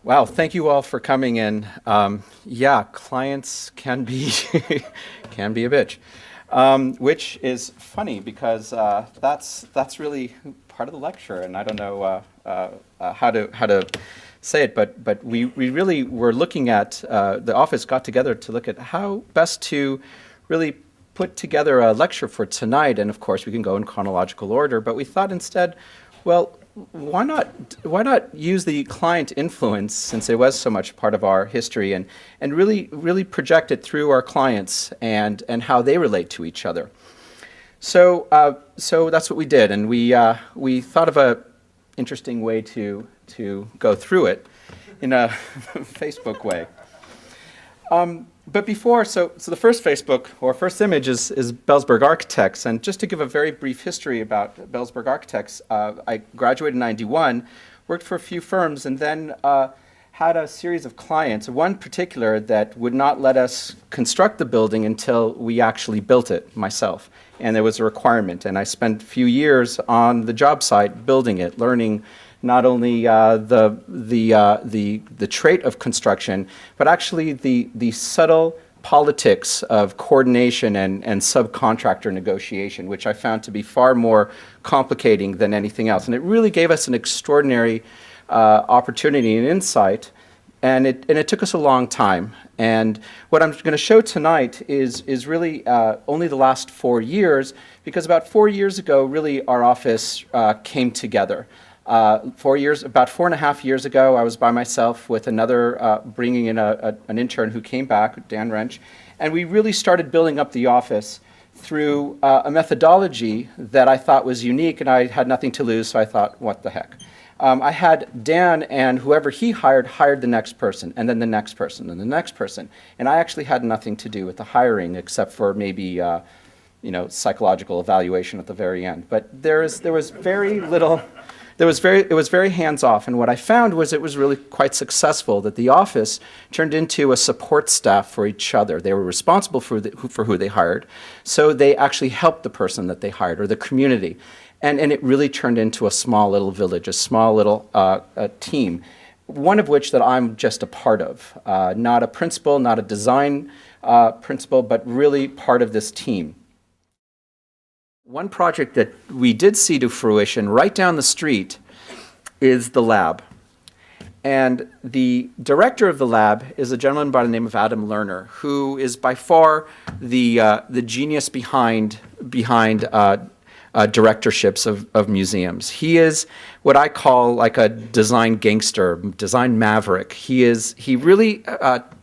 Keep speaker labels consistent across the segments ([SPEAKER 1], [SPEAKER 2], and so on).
[SPEAKER 1] Wow, thank you all for coming in. Yeah, clients can be can be a bitch, which is funny because that's really part of the lecture, and I don't know how to say it, but we really were looking at the office got together to look at how best to really put together a lecture for tonight, and of course we can go in chronological order, but we thought instead, well, why not use the client influence, since it was so much part of our history, and really project it through our clients and how they relate to each other. So that's what we did, and we thought of a interesting way to go through it in a Facebook way. But before, so the first Facebook, or first image is Belzberg Architects. And just to give a very brief history about Belzberg Architects, I graduated in '91, worked for a few firms, and then had a series of clients, one particular that would not let us construct the building until we actually built it myself. And there was a requirement. And I spent a few years on the job site building it, learning not only the trait of construction, but actually the subtle politics of coordination and subcontractor negotiation, which I found to be far more complicating than anything else. And it really gave us an extraordinary opportunity and insight, and it took us a long time. And what I'm going to show tonight is really only the last 4 years, because about 4 years ago, really our office came together. About 4.5 years ago, I was by myself with another, bringing in an intern who came back, Dan Wrench, and we really started building up the office through a methodology that I thought was unique, and I had nothing to lose, so I thought, what the heck. I had Dan and whoever he hired the next person, and then the next person, and the next person, and I actually had nothing to do with the hiring except for maybe psychological evaluation at the very end. But there was very little. It was very hands-off, and what I found was it was really quite successful, that the office turned into a support staff for each other. They were responsible for who they hired, so they actually helped the person that they hired, or the community. And it really turned into a small little village, a small little team, one of which that I'm just a part of. Not a principal, not a design principal, but really part of this team. One project that we did see to fruition right down the street is the lab. And the director of the lab is a gentleman by the name of Adam Lerner, who is by far the genius behind directorships of museums. He is what I call like a design gangster, design maverick. He really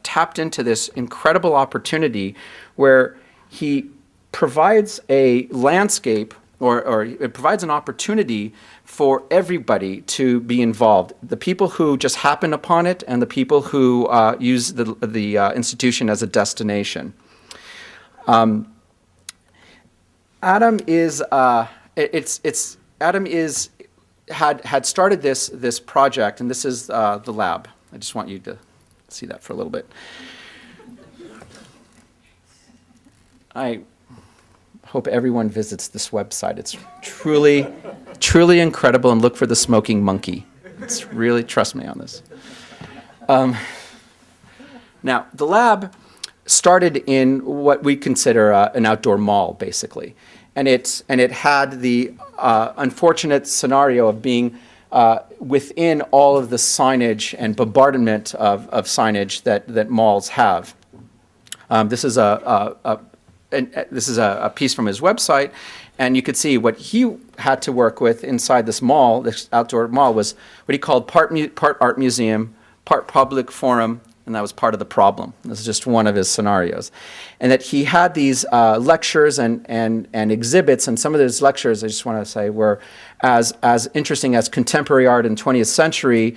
[SPEAKER 1] tapped into this incredible opportunity where he provides a landscape, or it provides an opportunity for everybody to be involved. The people who just happen upon it, and the people who use the institution as a destination. Adam had started this project, and this is the lab. I just want you to see that for a little bit. I hope everyone visits this website. It's truly incredible, and look for the smoking monkey. It's really, trust me on this. Now, the lab started in what we consider an outdoor mall, basically. And it had the unfortunate scenario of being within all of the signage and bombardment of signage that malls have. This is a piece from his website, and you could see what he had to work with inside this mall, this outdoor mall, was what he called part art museum, part public forum, and that was part of the problem. This is just one of his scenarios. And that he had these lectures and exhibits, and some of those lectures, I just want to say, were as interesting as contemporary art in 20th century.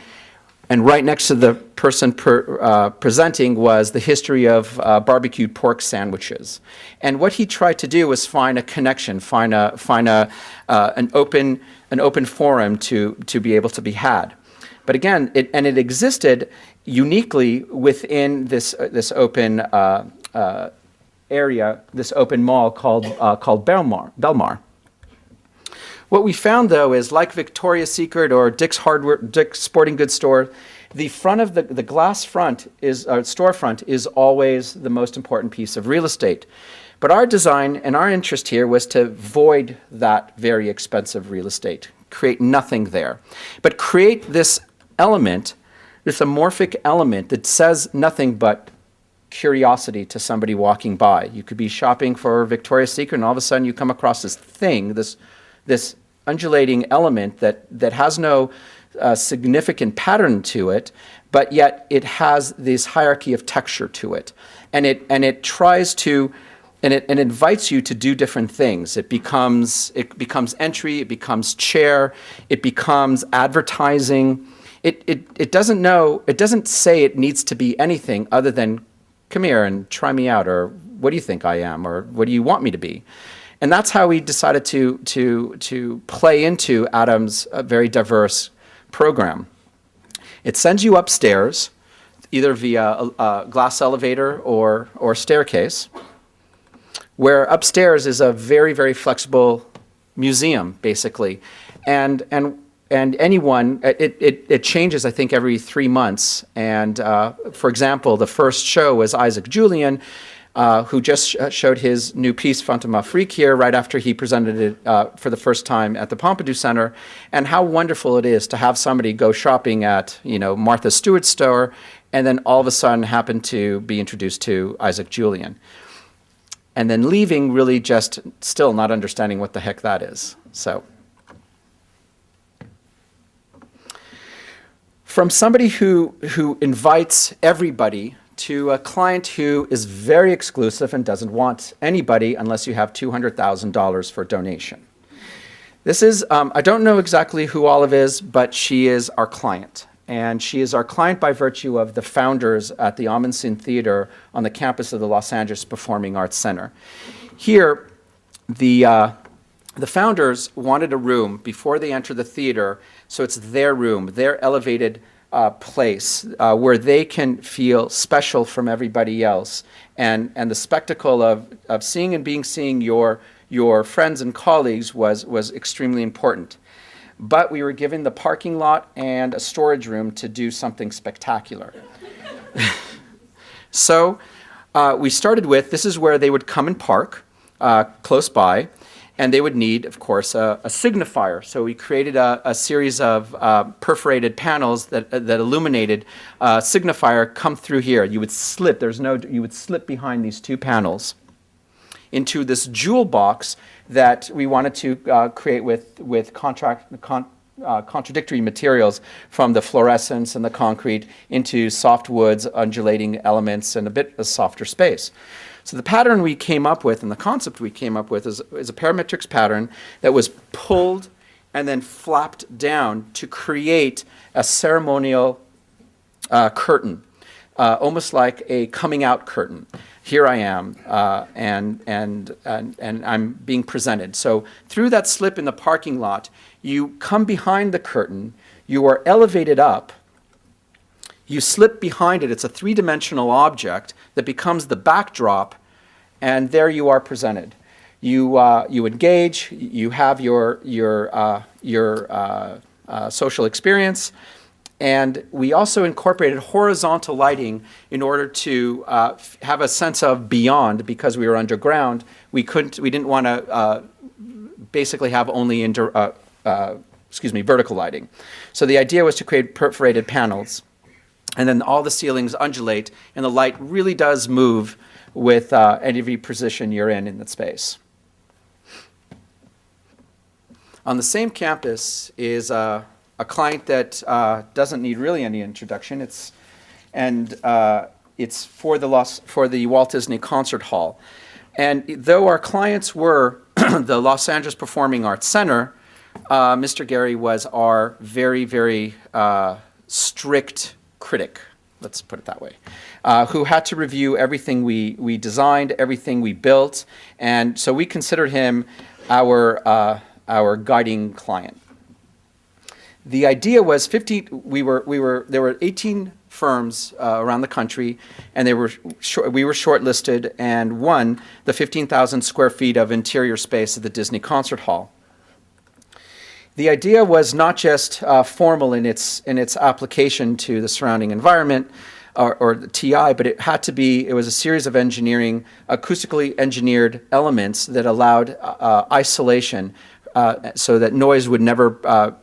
[SPEAKER 1] And right next to the person presenting was the history of barbecued pork sandwiches. And what he tried to do was find a connection, find an open forum to be able to be had. But again, it existed uniquely within this open area, this open mall called Belmar. What we found, though, is like Victoria's Secret or Dick's Sporting Goods Store, the front of the glass front is, or storefront is always the most important piece of real estate. But our design and our interest here was to void that very expensive real estate, create nothing there, but create this element, this amorphic element that says nothing but curiosity to somebody walking by. You could be shopping for Victoria's Secret and all of a sudden you come across this thing, this undulating element that has no significant pattern to it, but yet it has this hierarchy of texture to it. And it tries to, and it invites you to do different things. It becomes entry, it becomes chair, it becomes advertising. It doesn't say it needs to be anything other than come here and try me out, or what do you think I am, or what do you want me to be? And that's how we decided to play into Adam's very diverse program. It sends you upstairs, either via a glass elevator or staircase, where upstairs is a very, very flexible museum, basically. And anyone, it changes, I think, every 3 months. And for example, the first show was Isaac Julian, who just showed his new piece, Phantom Afrique, here right after he presented it for the first time at the Pompidou Center, and how wonderful it is to have somebody go shopping at, Martha Stewart's store, and then all of a sudden happen to be introduced to Isaac Julian. And then leaving really just still not understanding what the heck that is. So, from somebody who invites everybody to a client who is very exclusive and doesn't want anybody unless you have $200,000 for donation. This is, I don't know exactly who Olive is, but she is our client. And she is our client by virtue of the founders at the Ahmanson Theater on the campus of the Los Angeles Performing Arts Center. Here, the founders wanted a room before they enter the theater, so it's their room, their elevated place where they can feel special from everybody else, and the spectacle of seeing your friends and colleagues was extremely important. But we were given the parking lot and a storage room to do something spectacular. So we started with, this is where they would come and park close by. And they would need, of course, a signifier. So we created a series of perforated panels that illuminated signifier come through here. You would slip. You would slip behind these two panels into this jewel box that we wanted to create with contradictory materials, from the fluorescence and the concrete into soft woods, undulating elements, and a bit of softer space. So the pattern we came up with and the concept we came up with is a parametrics pattern that was pulled and then flapped down to create a ceremonial curtain, almost like a coming out curtain. Here I am, and I'm being presented. So through that slip in the parking lot, you come behind the curtain, you are elevated up, you slip behind it. It's a three-dimensional object that becomes the backdrop, and there you are presented. You engage. You have your social experience, and we also incorporated horizontal lighting in order to have a sense of beyond, because we were underground. We didn't want to basically have only vertical lighting. So the idea was to create perforated panels. And then all the ceilings undulate, and the light really does move with every position you're in the space. On the same campus is a client that doesn't need really any introduction. It's for the Walt Disney Concert Hall. And though our clients were the Los Angeles Performing Arts Center, Mr. Gary was our very, very strict critic, let's put it that way, who had to review everything we designed, everything we built, and so we considered him our guiding client. The idea was there were 18 firms around the country, and we were shortlisted and won the 15,000 square feet of interior space at the Disney Concert Hall. The idea was not just formal in its application to the surrounding environment or the TI, but it was a series of acoustically engineered elements that allowed isolation so that noise would never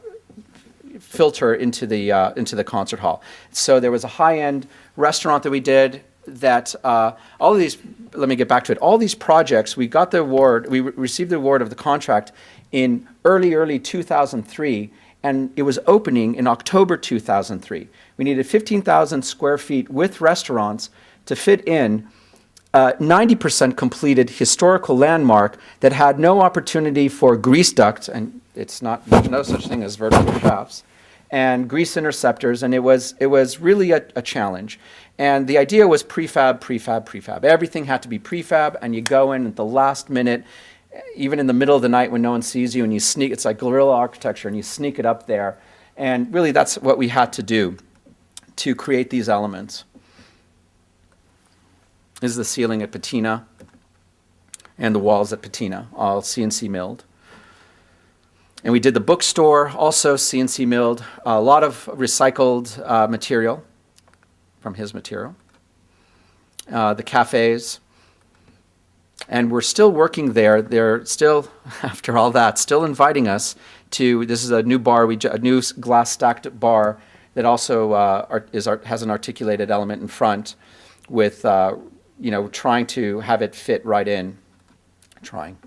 [SPEAKER 1] filter into the concert hall. So there was a high-end restaurant that we did that all of these, let me get back to it, all these projects, we got the award, we received the award of the contract in early 2003, and it was opening in October 2003. We needed 15,000 square feet with restaurants to fit in 90% completed historical landmark that had no opportunity for grease duct, and there's no such thing as vertical shafts, and grease interceptors, and it was really a challenge. And the idea was prefab. Everything had to be prefab, and you go in at the last minute, even in the middle of the night when no one sees you, and you sneak. It's like guerrilla architecture, and you sneak it up there. And really, that's what we had to do to create these elements. This is the ceiling at Patina, and the walls at Patina, all CNC milled. And we did the bookstore, also CNC milled, a lot of recycled material from his material. The cafes. And we're still working there. They're still, after all that, still inviting us to, this is a new bar, a new glass stacked bar that also has an articulated element in front with, trying to have it fit right in. Trying.